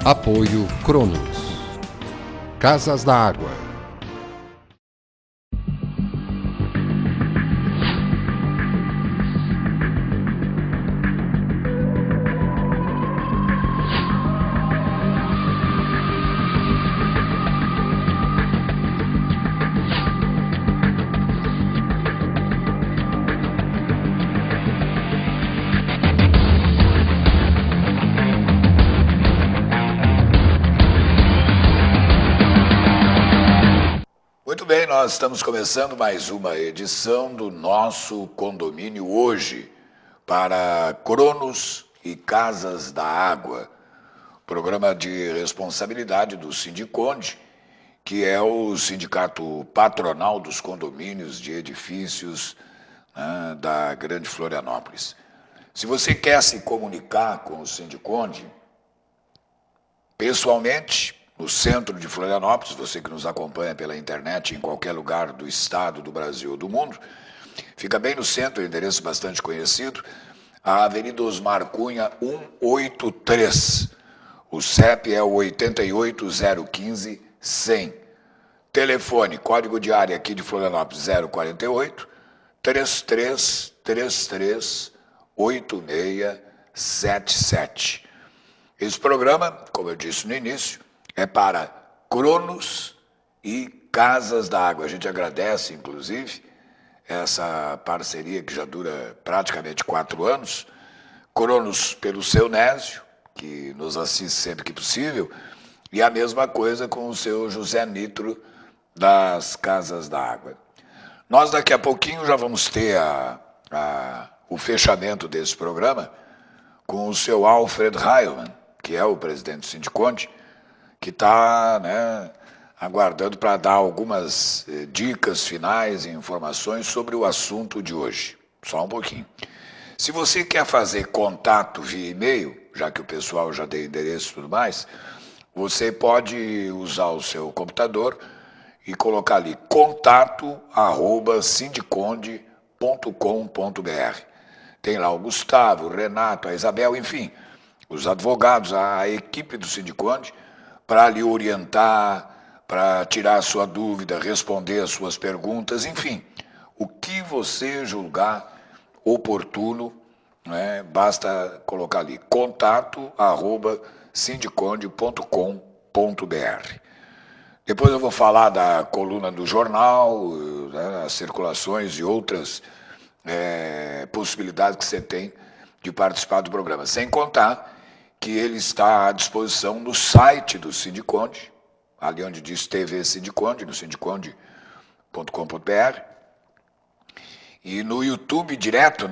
Apoio Cronos. Casas da Água. Nós estamos começando mais uma edição do nosso Condomínio Hoje para Cronos e Casas da Água, programa de responsabilidade do Sindiconde, que é o sindicato patronal dos condomínios de edifícios, né, da Grande Florianópolis. Se você quer se comunicar com o Sindiconde pessoalmente, no centro de Florianópolis, você que nos acompanha pela internet em qualquer lugar do estado, do Brasil ou do mundo, fica bem no centro, endereço bastante conhecido, a Avenida Osmar Cunha 183. O CEP é o 88015-100. Telefone, código de área aqui de Florianópolis 048 3333 8677. Esse programa, como eu disse no início, é para Cronos e Casas da Água. A gente agradece, inclusive, essa parceria que já dura praticamente 4 anos. Cronos pelo seu Nésio, que nos assiste sempre que possível, e a mesma coisa com o seu José Nitro das Casas da Água. Nós daqui a pouquinho já vamos ter o fechamento desse programa com o seu Alfred Heilmann, que é o presidente do Sindiconde, que está, aguardando para dar algumas dicas finais e informações sobre o assunto de hoje. Só um pouquinho. Se você quer fazer contato via e-mail, já que o pessoal já deu endereço e tudo mais, você pode usar o seu computador e colocar ali contato@sindiconde.com.br. Tem lá o Gustavo, o Renato, a Isabel, enfim, os advogados, a equipe do Sindiconde, para lhe orientar, para tirar a sua dúvida, responder as suas perguntas, enfim, o que você julgar oportuno, basta colocar ali, contato@sindiconde.com.br. Depois eu vou falar da coluna do jornal, as circulações e outras possibilidades que você tem de participar do programa, sem contar que ele está à disposição no site do Sindiconde, ali onde diz TV Sindiconde, no sindiconde.com.br, e no YouTube direto,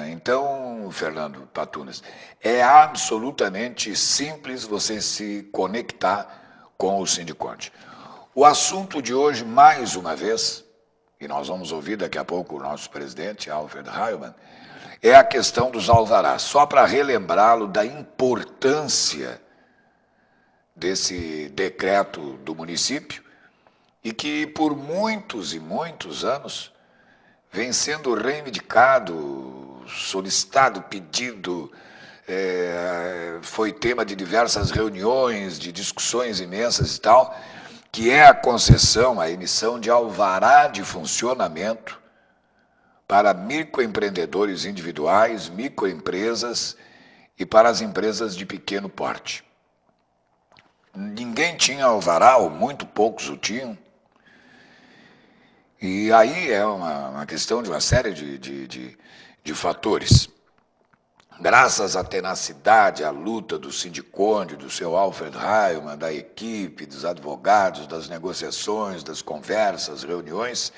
Então, Fernando Patunas, é absolutamente simples você se conectar com o Sindiconde. O assunto de hoje, mais uma vez, e nós vamos ouvir daqui a pouco o nosso presidente, Alfred Heilmann, é a questão dos alvarás. Só para relembrá-lo da importância desse decreto do município e que por muitos e muitos anos vem sendo reivindicado, solicitado, pedido, foi tema de diversas reuniões, de discussões imensas e tal, que é a concessão, a emissão de alvará de funcionamento para microempreendedores individuais, microempresas e para as empresas de pequeno porte. Ninguém tinha alvará, ou muito poucos o tinham. E aí é uma questão de uma série de fatores. Graças à tenacidade, à luta do Sindiconde, do seu Alfred Heilmann, da equipe, dos advogados, das negociações, das conversas, reuniões,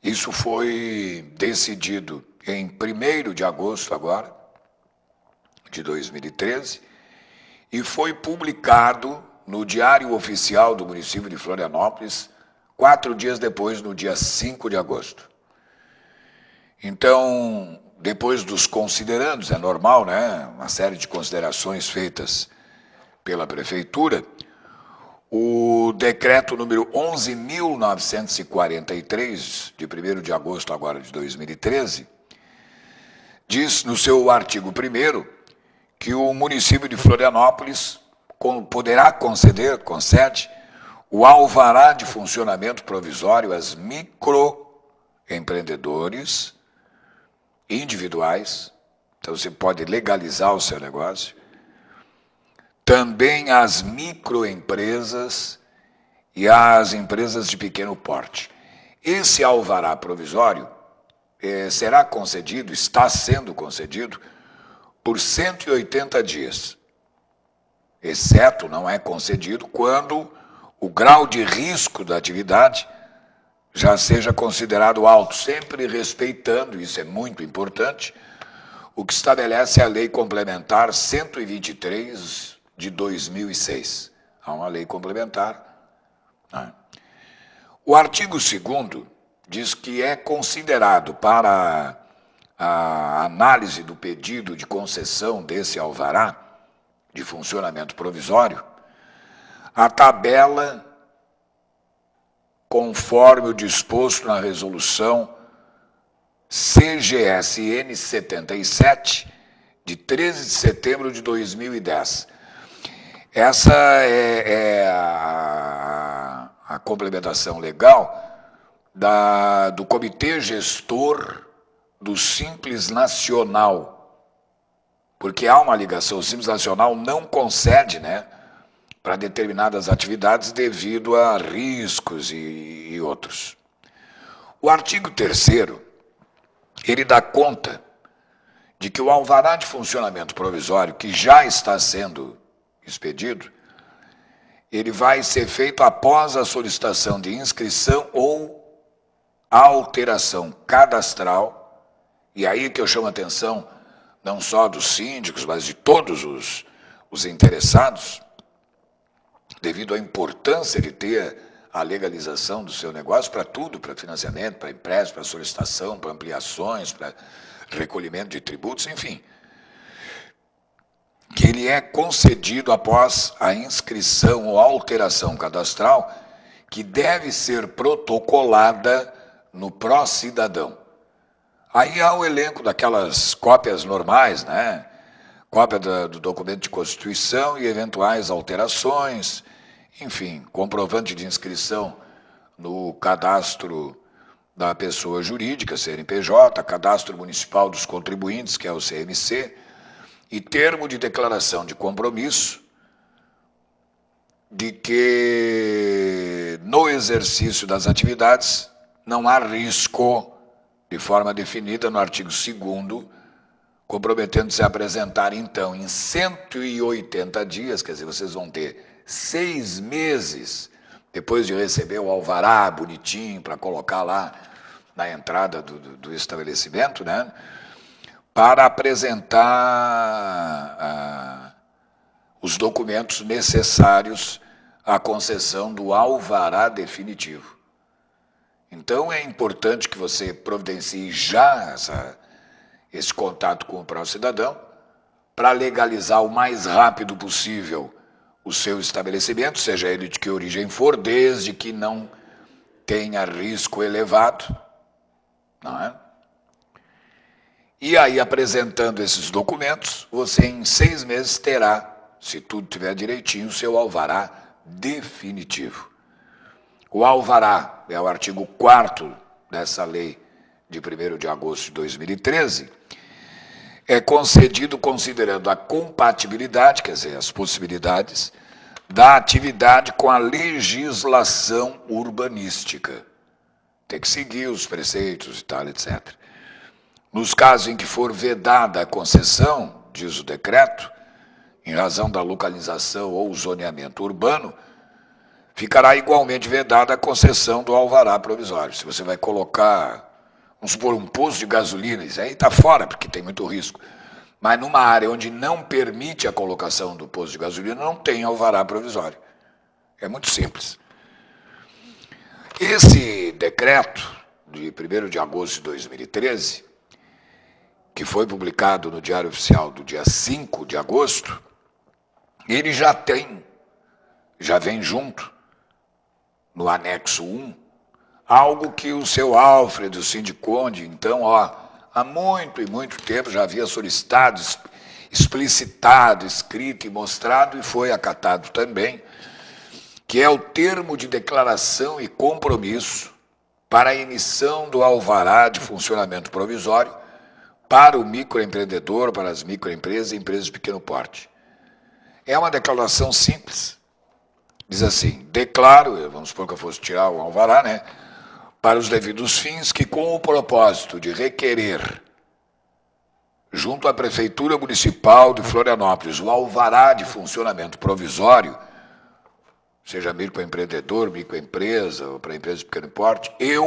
isso foi decidido em 1º de agosto agora, de 2013, e foi publicado no Diário Oficial do município de Florianópolis, 4 dias depois, no dia 5 de agosto. Então, depois dos considerandos, é normal, uma série de considerações feitas pela prefeitura, o decreto número 11.943, de 1º de agosto agora de 2013, diz no seu artigo 1º que o município de Florianópolis concede o alvará de funcionamento provisório às microempreendedores individuais, então você pode legalizar o seu negócio, também às microempresas e às empresas de pequeno porte. Esse alvará provisório será concedido, está sendo concedido, por 180 dias, exceto não é concedido quando o grau de risco da atividade já seja considerado alto, sempre respeitando, isso é muito importante, o que estabelece a Lei Complementar 123 de 2006. Há uma lei complementar. Né? O artigo 2º diz que é considerado para a análise do pedido de concessão desse alvará de funcionamento provisório, a tabela conforme o disposto na resolução CGSN 77, de 13 de setembro de 2010. Essa é a complementação legal do Comitê Gestor do Simples Nacional, porque há uma ligação, o Simples Nacional não concede, né, para determinadas atividades devido a riscos e outros. O artigo 3º, ele dá conta de que o alvará de funcionamento provisório, que já está sendo expedido, ele vai ser feito após a solicitação de inscrição ou alteração cadastral, e aí que eu chamo a atenção não só dos síndicos, mas de todos os interessados, devido à importância de ter a legalização do seu negócio para tudo, para financiamento, para empréstimo, para solicitação, para ampliações, para recolhimento de tributos, enfim. Que ele é concedido após a inscrição ou alteração cadastral, que deve ser protocolada no pró-cidadão. Aí há o elenco daquelas cópias normais, né? Cópia do documento de constituição e eventuais alterações, enfim, comprovante de inscrição no cadastro da pessoa jurídica, CNPJ, cadastro municipal dos contribuintes, que é o CMC, e termo de declaração de compromisso de que no exercício das atividades não há risco, de forma definida no artigo 2º, comprometendo-se a apresentar, então, em 180 dias, quer dizer, vocês vão ter 6 meses, depois de receber o alvará bonitinho, para colocar lá na entrada do estabelecimento, né, para apresentar os documentos necessários à concessão do alvará definitivo. Então, é importante que você providencie já esse contato com o próprio cidadão para legalizar o mais rápido possível o seu estabelecimento, seja ele de que origem for, desde que não tenha risco elevado, não é? E aí, apresentando esses documentos, você em 6 meses terá, se tudo estiver direitinho, o seu alvará definitivo. O alvará é o artigo 4º dessa lei de 1º de agosto de 2013, é concedido considerando a compatibilidade, quer dizer, as possibilidades, da atividade com a legislação urbanística. Tem que seguir os preceitos e tal, etc. Nos casos em que for vedada a concessão, diz o decreto, em razão da localização ou zoneamento urbano, ficará igualmente vedada a concessão do alvará provisório. Se você vai colocar, vamos supor, um posto de gasolina, isso aí está fora, porque tem muito risco. Mas numa área onde não permite a colocação do posto de gasolina, não tem alvará provisório. É muito simples. Esse decreto, de 1º de agosto de 2013, que foi publicado no Diário Oficial do dia 5 de agosto, ele já vem junto, no anexo 1, algo que o seu Alfredo Sindiconde, então, há muito e muito tempo já havia solicitado, explicitado, escrito e mostrado, e foi acatado também, que é o termo de declaração e compromisso para a emissão do alvará de funcionamento provisório para o microempreendedor, para as microempresas e empresas de pequeno porte. É uma declaração simples. Diz assim: declaro, vamos supor que eu fosse tirar o alvará, né? Para os devidos fins, que com o propósito de requerer, junto à Prefeitura Municipal de Florianópolis, o alvará de funcionamento provisório, seja microempreendedor, microempresa, ou para empresa de pequeno porte, aí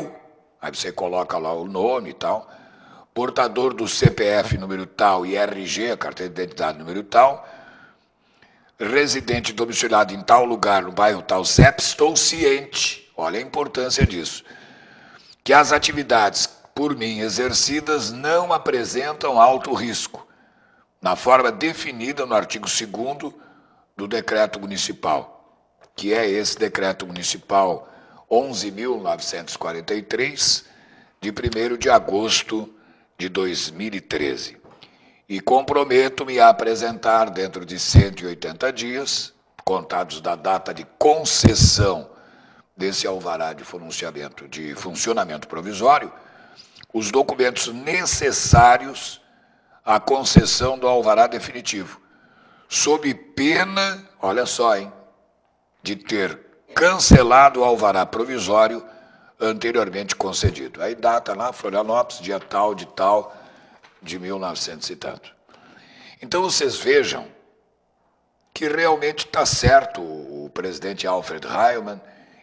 você coloca lá o nome e tal, portador do CPF número tal e RG, a carteira de identidade número tal, residente domiciliado em tal lugar, no bairro tal CEP, estou ciente, olha a importância disso, que as atividades por mim exercidas não apresentam alto risco, na forma definida no artigo 2º do decreto municipal, que é esse decreto municipal 11.943, de 1º de agosto de 2013. E comprometo-me a apresentar dentro de 180 dias, contados da data de concessão desse alvará de funcionamento provisório, os documentos necessários à concessão do alvará definitivo, sob pena, olha só, de ter cancelado o alvará provisório anteriormente concedido. Aí data lá, Florianópolis, dia tal, de 1900 e tanto. Então vocês vejam que realmente está certo o presidente Alfred Heilmann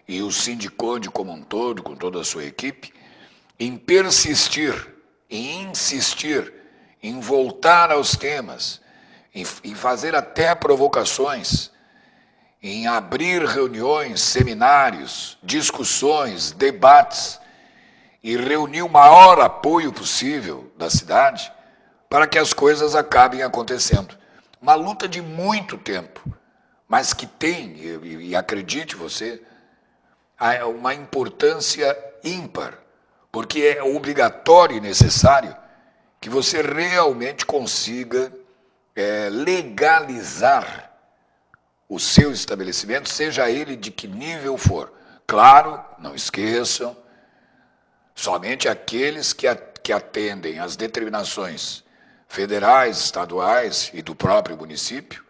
e o Sindiconde como um todo, com toda a sua equipe, em persistir, em insistir, em voltar aos temas, em fazer até provocações, em abrir reuniões, seminários, discussões, debates, e reunir o maior apoio possível da cidade para que as coisas acabem acontecendo. Uma luta de muito tempo, mas que tem, e acredite você, uma importância ímpar, porque é obrigatório e necessário que você realmente consiga legalizar o seu estabelecimento, seja ele de que nível for. Claro, não esqueçam, somente aqueles que atendem às determinações federais, estaduais e do próprio município,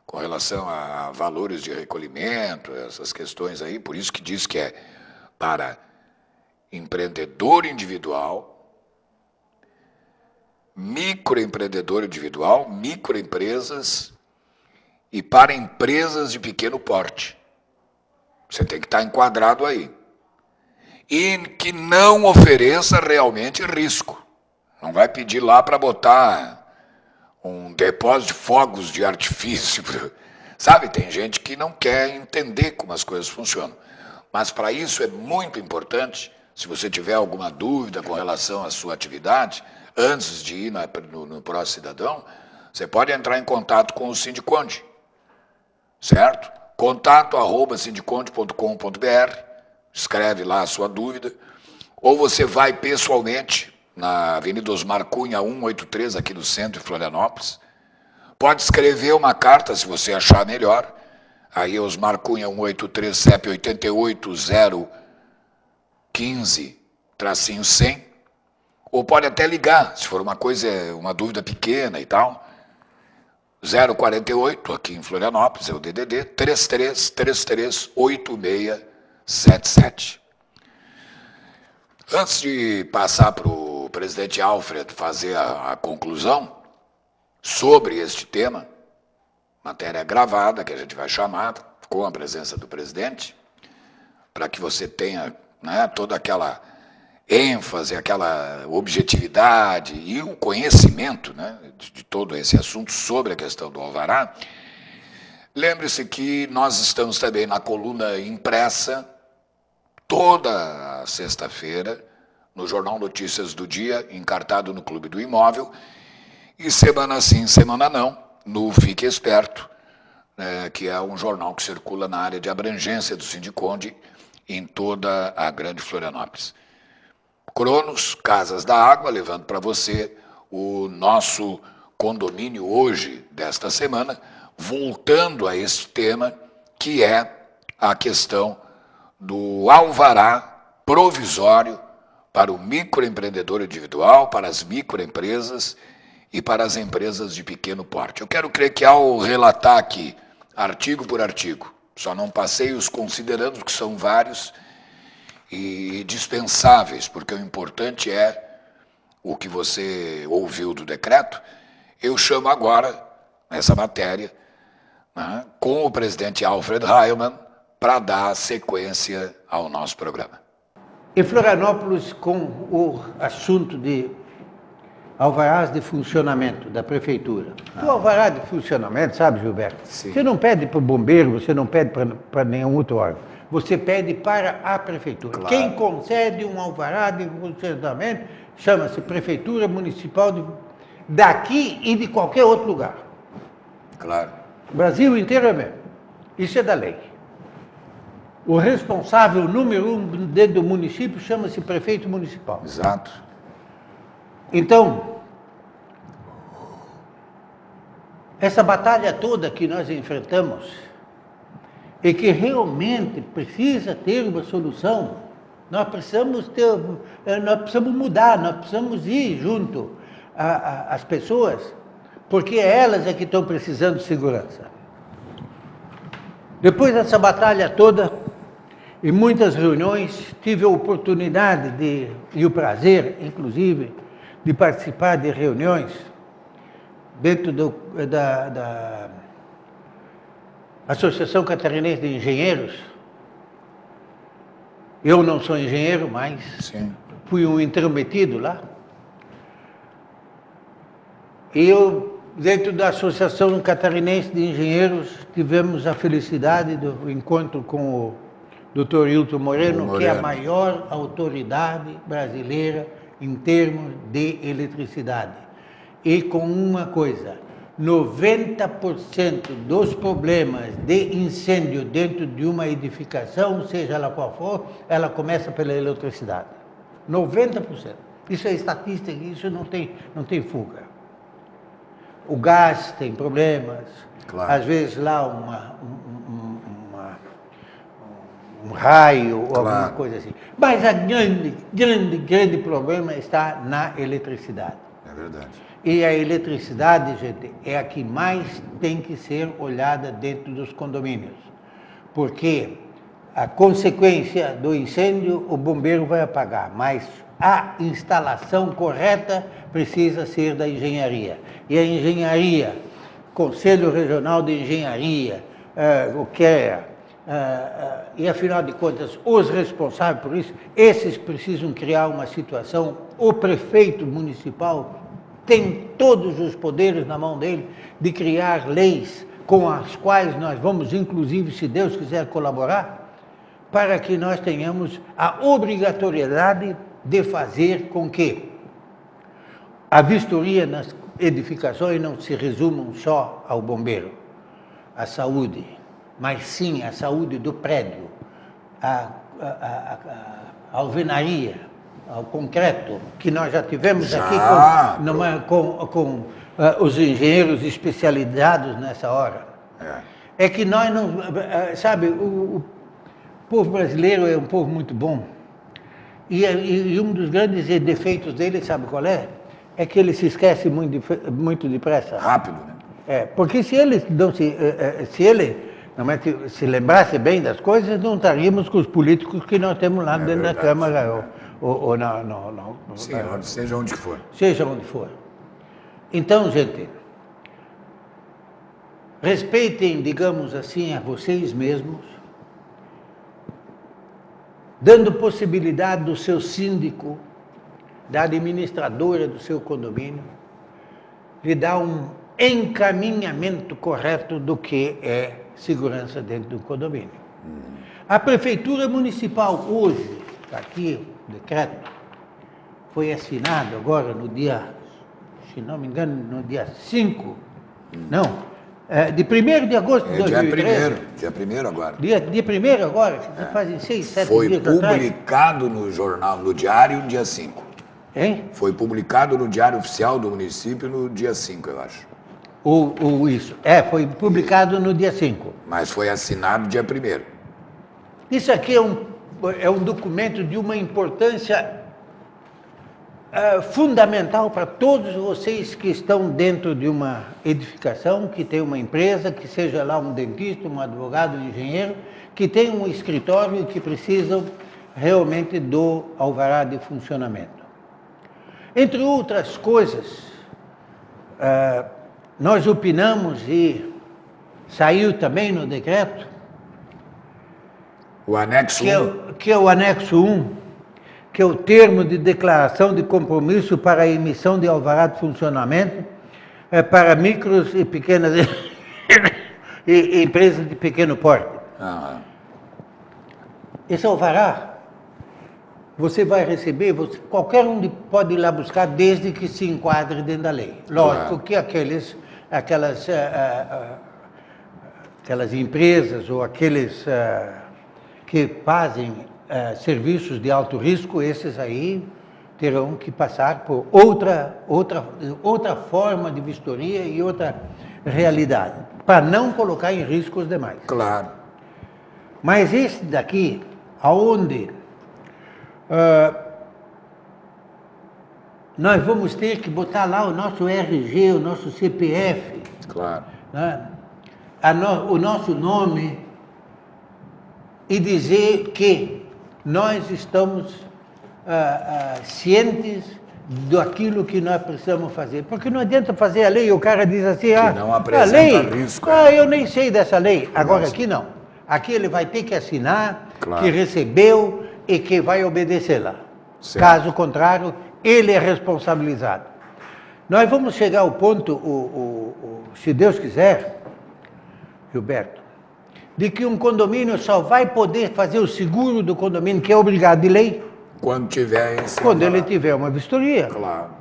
com relação a valores de recolhimento, essas questões aí, por isso que diz que é para empreendedor individual, microempreendedor individual, microempresas e para empresas de pequeno porte. Você tem que estar enquadrado aí. E que não ofereça realmente risco. Não vai pedir lá para botar um depósito de fogos de artifício. Sabe, tem gente que não quer entender como as coisas funcionam. Mas para isso é muito importante, se você tiver alguma dúvida com relação à sua atividade, antes de ir no Próximo Cidadão, você pode entrar em contato com o Sindiconde, certo? contato@sindiconde.com.br, escreve lá a sua dúvida, ou você vai pessoalmente na Avenida Osmar Cunha 183, aqui no centro de Florianópolis. Pode escrever uma carta, se você achar melhor, aí Osmar Cunha 183, CEP 88015-100, ou pode até ligar, se for uma dúvida pequena e tal, 048, aqui em Florianópolis, é o DDD, 33-8677. Antes de passar para o presidente Alfred fazer a conclusão sobre este tema, matéria gravada, que a gente vai chamar, com a presença do presidente, para que você tenha, né, toda aquela ênfase, aquela objetividade e o conhecimento, né, de todo esse assunto sobre a questão do alvará. Lembre-se que nós estamos também na coluna impressa, toda sexta-feira, no Jornal Notícias do Dia, encartado no Clube do Imóvel, e semana sim, semana não, no Fique Esperto, que é um jornal que circula na área de abrangência do Sindiconde em toda a Grande Florianópolis. Cronos, Casas da Água, levando para você o nosso condomínio hoje, desta semana, voltando a esse tema, que é a questão do alvará provisório para o microempreendedor individual, para as microempresas e para as empresas de pequeno porte. Eu quero crer que ao relatar aqui, artigo por artigo, só não passei os considerando que são vários e dispensáveis, porque o importante é o que você ouviu do decreto. Eu chamo agora, nessa matéria, né, com o presidente Alfred Heilmann, para dar sequência ao nosso programa. Em Florianópolis, com o assunto de alvarás de funcionamento da prefeitura. O alvará de funcionamento, sabe, Gilberto? Sim. Você não pede para o bombeiro, você não pede para nenhum outro órgão. Você pede para a prefeitura. Claro. Quem concede um alvará de funcionamento chama-se Prefeitura Municipal daqui e de qualquer outro lugar. Claro. O Brasil inteiro é mesmo. Isso é da lei. O responsável número 1 dentro do município chama-se prefeito municipal. Exato. Então, essa batalha toda que nós enfrentamos e que realmente precisa ter uma solução, nós precisamos mudar, nós precisamos ir junto às pessoas, porque elas é que estão precisando de segurança. Depois dessa batalha toda, em muitas reuniões, tive a oportunidade e o prazer, inclusive, de participar de reuniões dentro da Associação Catarinense de Engenheiros. Eu não sou engenheiro, mas Sim. fui um intrometido lá. E eu, dentro da Associação Catarinense de Engenheiros, tivemos a felicidade do encontro com o Dr. Hilton Moreno, que é a maior autoridade brasileira em termos de eletricidade. E com uma coisa, 90% dos problemas de incêndio dentro de uma edificação, seja ela qual for, ela começa pela eletricidade. 90%. Isso é estatística, isso não tem fuga. O gás tem problemas, claro. Às vezes lá um raio ou Claro. alguma coisa assim. Mas o grande problema está na eletricidade. É verdade. E a eletricidade, gente, é a que mais tem que ser olhada dentro dos condomínios. Porque a consequência do incêndio, o bombeiro vai apagar, mas a instalação correta precisa ser da engenharia. E a engenharia, Conselho Regional de Engenharia, o CREA, e afinal de contas, os responsáveis por isso, esses precisam criar uma situação. O prefeito municipal tem todos os poderes na mão dele de criar leis com as quais nós vamos, inclusive, se Deus quiser colaborar, para que nós tenhamos a obrigatoriedade de fazer com que a vistoria nas edificações não se resumam só ao bombeiro, à saúde, mas sim à saúde do prédio, à alvenaria, ao concreto, que nós já tivemos aqui com os engenheiros especializados nessa hora. É que nós não... Sabe, o povo brasileiro é um povo muito bom. E um dos grandes defeitos dele, sabe qual é? É que ele se esquece muito depressa. Rápido, né? Porque se ele se lembrasse bem das coisas, não estaríamos com os políticos que nós temos lá dentro da Câmara. Sim, seja onde for. Seja onde for. Então, gente, respeitem, digamos assim, a vocês mesmos, dando possibilidade do seu síndico, da administradora do seu condomínio, de dar um encaminhamento correto do que é segurança dentro do condomínio. A Prefeitura Municipal hoje, está aqui o decreto, foi assinado agora no dia, se não me engano, no dia 5, não, de 1º de agosto de 2013. Dia 1º agora. Dia 1º agora, fazem 6, 7 Foi dias atrás. publicado no jornal, no diário, dia 5. Hein? Foi publicado no Diário Oficial do município no dia 5, eu acho. Isso. Foi publicado no dia 5. Mas foi assinado dia 1º. Isso aqui é um documento de uma importância fundamental para todos vocês que estão dentro de uma edificação, que tem uma empresa, que seja lá um dentista, um advogado, um engenheiro, que tem um escritório e que precisam realmente do alvará de funcionamento. Entre outras coisas, nós opinamos e saiu também no decreto, O anexo 1. que é o anexo 1, que é o termo de declaração de compromisso para a emissão de alvará de funcionamento para micros e pequenas e empresas de pequeno porte. Aham. Esse alvará, você vai receber, qualquer um pode ir lá buscar desde que se enquadre dentro da lei. Lógico que aquelas empresas ou aqueles que fazem serviços de alto risco, esses aí terão que passar por outra forma de vistoria e outra realidade, para não colocar em risco os demais. Claro. Mas esse daqui, aonde nós vamos ter que botar lá o nosso RG, o nosso CPF, Claro. né? O nosso nome, e dizer que nós estamos cientes daquilo que nós precisamos fazer. Porque não adianta fazer a lei e o cara diz assim, não a apresenta lei, risco. eu nem sei dessa lei. Agora aqui não. Aqui ele vai ter que assinar, Claro. que recebeu e que vai obedecê-la. Certo. Caso contrário, ele é responsabilizado. Nós vamos chegar ao ponto, se Deus quiser, Gilberto, de que um condomínio só vai poder fazer o seguro do condomínio, que é obrigado de lei, Quando tiver esse quando ele alvará. tiver uma vistoria. Claro.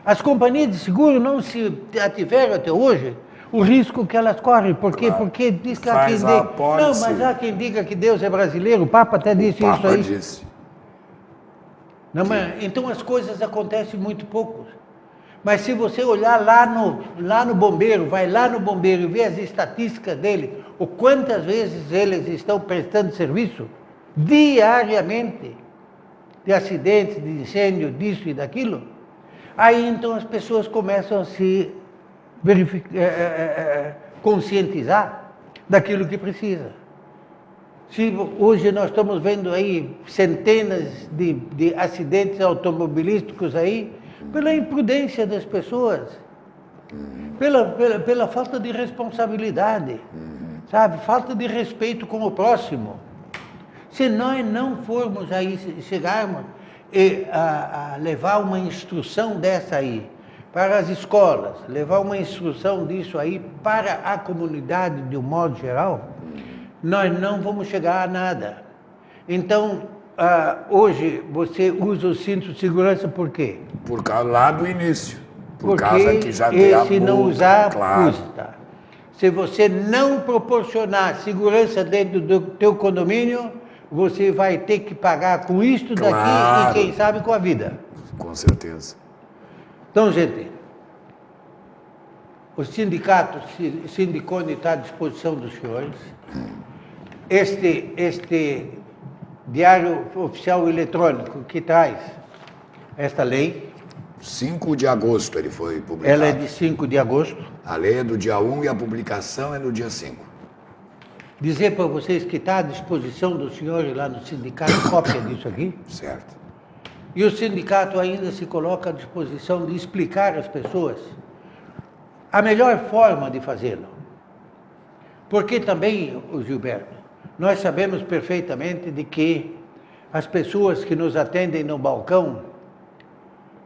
As companhias de seguro não se ativeram até hoje o risco que elas correm. Por quê? Claro. Porque diz que há Faz quem a diga... apólice. Não, mas há quem diga que Deus é brasileiro, o Papa até disse O isso Papa aí. disse. Não, mas, então as coisas acontecem muito pouco. Mas se você olhar lá no bombeiro, vai lá no bombeiro e ver as estatísticas dele, o quantas vezes eles estão prestando serviço diariamente, de acidentes, de incêndio, disso e daquilo, aí então as pessoas começam a se conscientizar daquilo que precisa. Se hoje nós estamos vendo aí centenas de acidentes automobilísticos aí, pela imprudência das pessoas, pela falta de responsabilidade, sabe? Falta de respeito com o próximo. Se nós não formos aí, chegarmos a levar uma instrução dessa aí para as escolas, levar uma instrução disso aí para a comunidade de um modo geral, nós não vamos chegar a nada. Então, hoje você usa o cinto de segurança por quê? Por causa lá do início. Por Porque causa que já tem a se não multa, usar, claro. custa. Se você não proporcionar segurança dentro do teu condomínio, você vai ter que pagar com isto daqui Claro. e quem sabe com a vida. Com certeza. Então, gente, o sindicato Sindicone está à disposição dos senhores. Este Diário Oficial Eletrônico que traz esta lei, 5 de agosto ele foi publicado. ela é de 5 de agosto. A lei é do dia 1 e a publicação é no dia 5. Dizer para vocês que está à disposição dos senhores lá no sindicato cópia disso aqui. Certo. E o sindicato ainda se coloca à disposição de explicar às pessoas a melhor forma de fazê-lo. Porque também, Gilberto, nós sabemos perfeitamente de que as pessoas que nos atendem no balcão,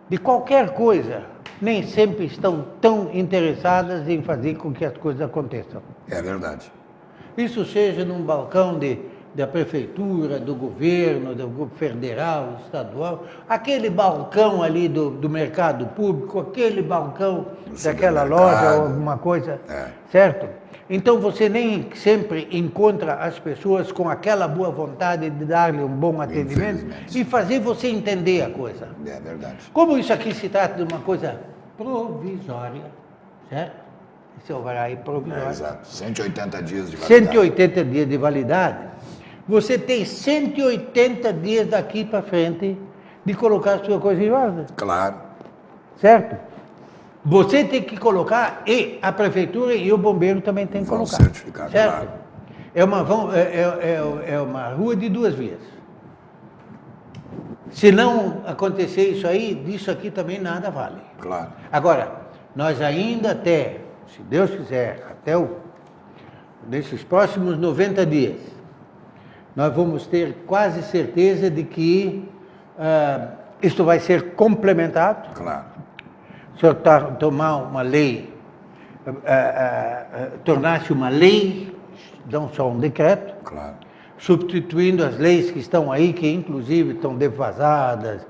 de qualquer coisa, nem sempre estão tão interessadas em fazer com que as coisas aconteçam. É verdade. Isso seja num balcão de da prefeitura, do governo federal, estadual, aquele balcão ali do mercado público, aquele balcão daquela loja ou alguma coisa, certo? Então você nem sempre encontra as pessoas com aquela boa vontade de dar-lhe um bom atendimento e fazer você entender a coisa. É verdade. Como isso aqui se trata de uma coisa provisória, certo? Esse alvará é provisório. Exato. 180 dias de validade. 180 dias de validade. Você tem 180 dias daqui para frente de colocar a sua coisa em ordem. Claro. Certo? Você tem que colocar, e a prefeitura e o bombeiro também tem que colocar. Certificar, certo? claro. É uma rua de 2 vias. Se não acontecer isso aí, disso aqui também nada vale. Claro. Agora, nós ainda até, se Deus quiser, até nesses próximos 90 dias, nós vamos ter quase certeza de que isto vai ser complementado. Claro. O senhor tomar uma lei, tornar-se uma lei, não só um decreto, Claro. substituindo as leis que estão aí, que inclusive estão defasadas,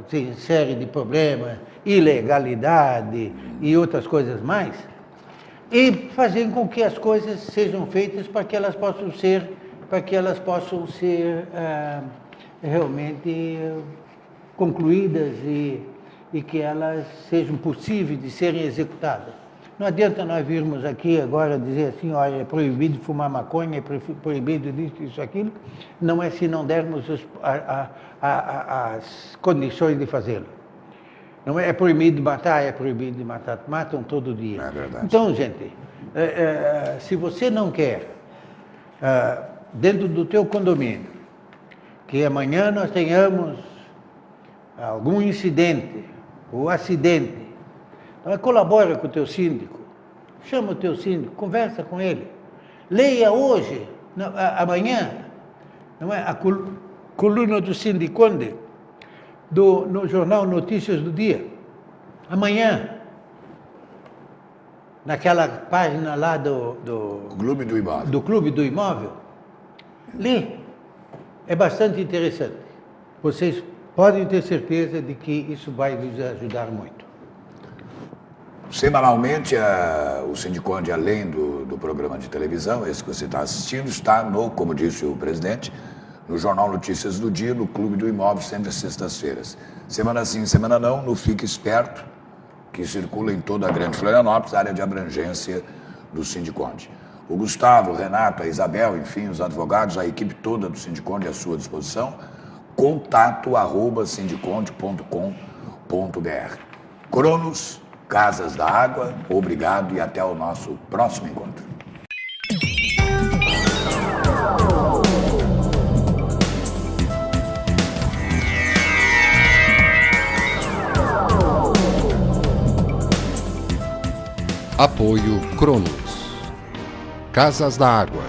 tem série de problemas, ilegalidade e outras coisas mais, e fazer com que as coisas sejam feitas para que elas possam ser realmente concluídas e que elas sejam possíveis de serem executadas. Não adianta nós virmos aqui agora dizer assim, olha, é proibido fumar maconha, é proibido disso, isso, aquilo. Não é se não dermos as condições de fazê-lo. Não é proibido de matar, é proibido de matar. Matam todo dia. É verdade. Então, gente, se você não quer, dentro do teu condomínio, que amanhã nós tenhamos algum incidente ou acidente, então, colabora com o teu síndico, chama o teu síndico, conversa com ele, leia hoje, amanhã, não é? A coluna do Sindiconde, no jornal Notícias do Dia, amanhã, naquela página lá do Clube do Imóvel. Do Clube do Imóvel, lê, é bastante interessante. Vocês podem ter certeza de que isso vai nos ajudar muito. Semanalmente, o Sindiconde, além do programa de televisão, esse que você está assistindo, está como disse o presidente, no Jornal Notícias do Dia, no Clube do Imóvel, sempre às sextas-feiras. Semana sim, semana não, no Fique Esperto, que circula em toda a Grande Florianópolis, área de abrangência do Sindiconde. O Gustavo, o Renato, a Isabel, enfim, os advogados, a equipe toda do Sindiconde à sua disposição, contato@sindiconde.com.br. Cronos, Casas da Água, obrigado e até o nosso próximo encontro. Apoio Cronos. Casas da Água.